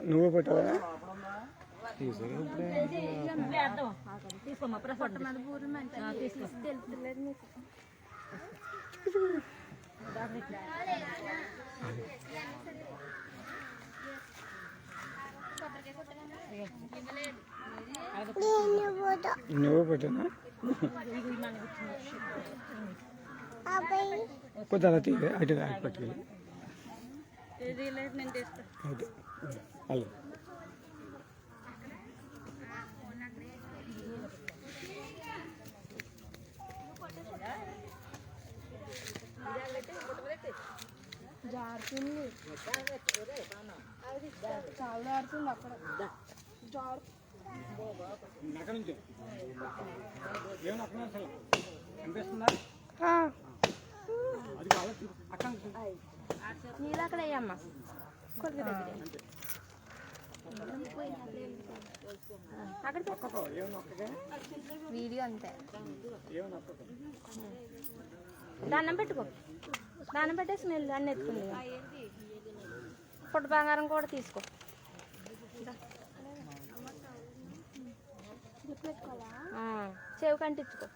నువ్వు పెట్టవా తీసుకోమ్మా ప్రసాదం నువ్వు పెట్టనా కొద్దిగా అటు పట్టుకెళ్ళి అలా జారుతుంది చాలా ఆడుతుంది అక్కడ జారు నీళ్ళు అక్కడ వేయమ్మా కొద్ది దగ్గర అక్కడ వీడియో అంతే దండం పెట్టుకో దండం పెట్టేసి స్మెల్ అన్నీ ఎత్తుకుంది పొట్టు బంగారం కూడా తీసుకో చెవి కంటించుకో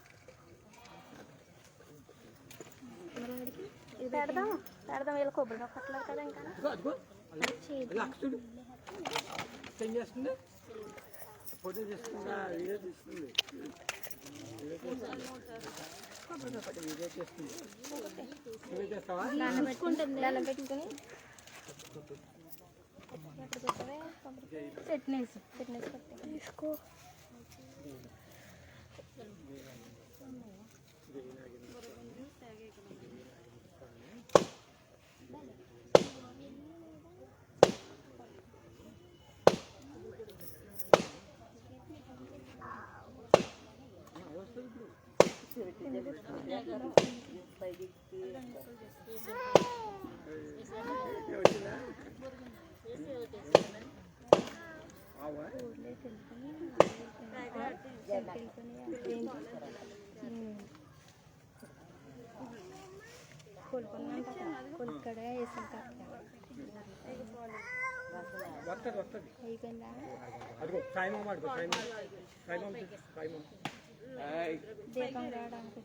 పెడదాం పెడదాం వీళ్ళ కొబ్బరి కట్టలేదు కదా ఇంకా దండం పెట్టుకుని ఫిట్నెస్ తీసుకో కొలుకడే వేసాం దీపం రావడానికి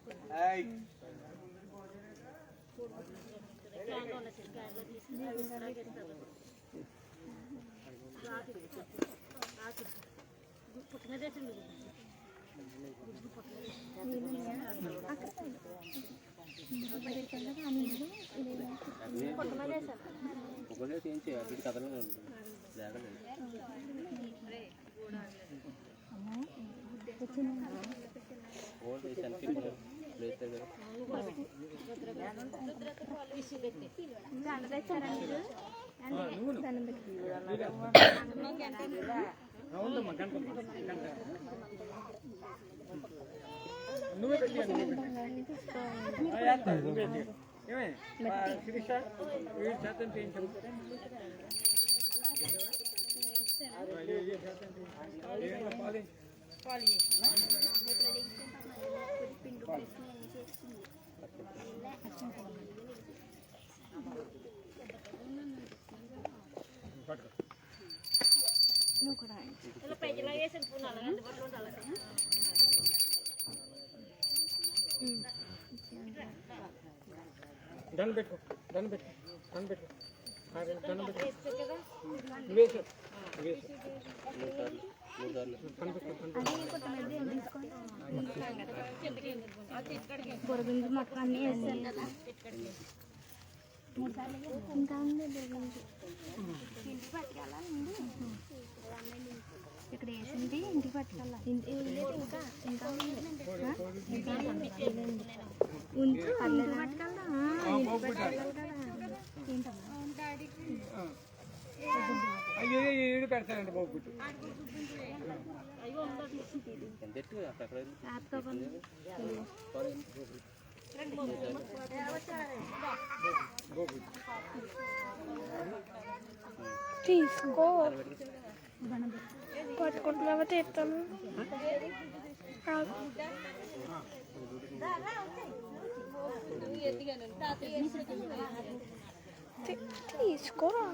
దండం పెట్టుకో దండం పెట్టుకో దండం పెట్టుకో దండం పెట్టుకో బొరగుంజు మొత్తం అన్నీ వేసాను కదా ఇంకా ఉంది బొరగుంజు ఇంటికి పట్టుకెళ్ళా ఇక్కడ వేసింది ఇంటికి పట్టుకెళ్ళా ఇంకా ఇంకా ఉంచి పర్లేదు పట్టుకెళ్దా ఇంటికి పట్టుకెళ్ళాలి కదా ఏంటమ్మా అయ్యో ఏడు పెడతానండి బాబుట్టు తీసుకో పట్టుకుంటున్నావా తీస్తాను తీసుకోరా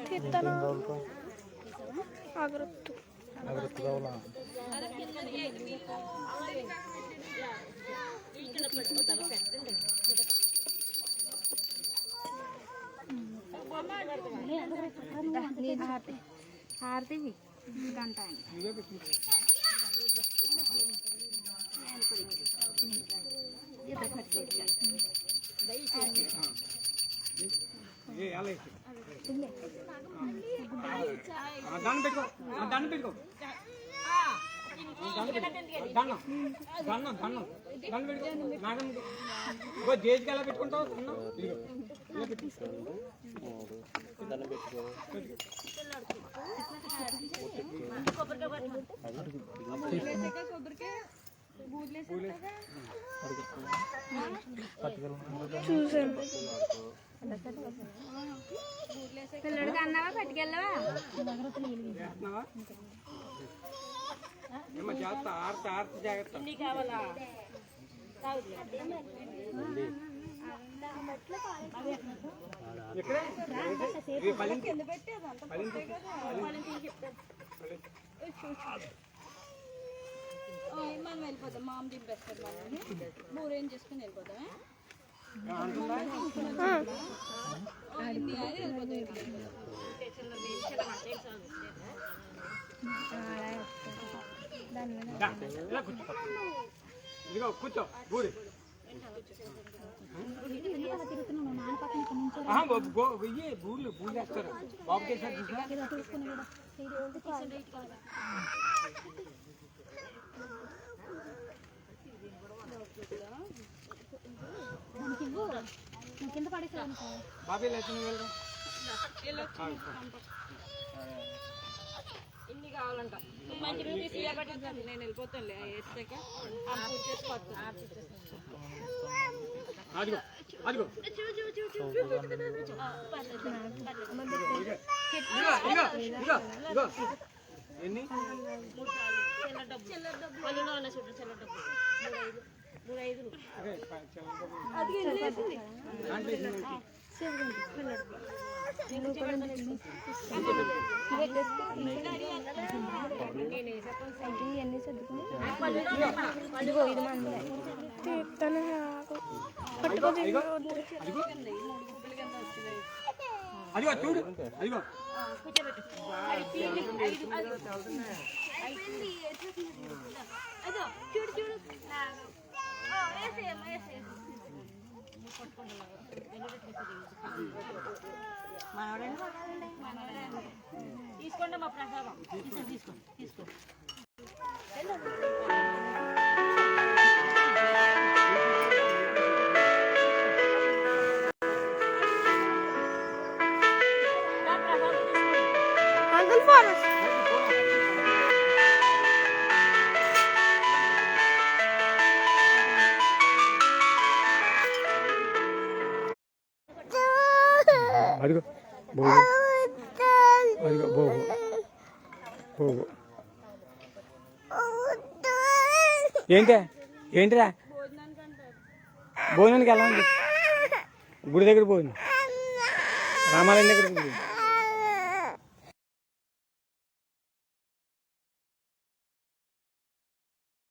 కీర్తన అగరత్తు హారతి గంట దండం పెట్టుకో దండం పెట్టుకో దండం దండం దండం దండం పెట్టుకో మేడం జేజ్కి ఎలా పెట్టుకుంటావు దండం పెట్టుకో చూసాను పిల్లడికి అన్నావా పట్టుకెళ్ళవా జాగ్రత్త ఆర్త ఆర్త జాగ్రత్త కావాలా ఎక్కడ మనం వెళ్ళిపోతాం మామ దింపేస్తారు మనల్ని మూరేం చేసుకుని వెళ్ళిపోతాం ఇదిగో కూర్చో బూడి బూళ్ళు బూళ్ళు వేస్తారు బాబుకి వేస్తారు కింద పడేసాను బాబీ లేచిన ఇన్ని కావాలంట మంచి తీసి పెట్టించండి నేను వెళ్ళిపోతాను వేసాక అదిగో అదిగో ఎన్ని కీర్తన అదిగో చూడు అదిగో చూడు చూడు తీసుకోండి మా ప్రసాదం తీసుకో తీసుకో అంకుల్ ఫారెస్ట్ అదిగో బోగు అదిగో బోగు బోగు ఏంటిరా భోజనానికి వెళ్ళండి గుడి దగ్గర భోజనం రామాలయం దగ్గర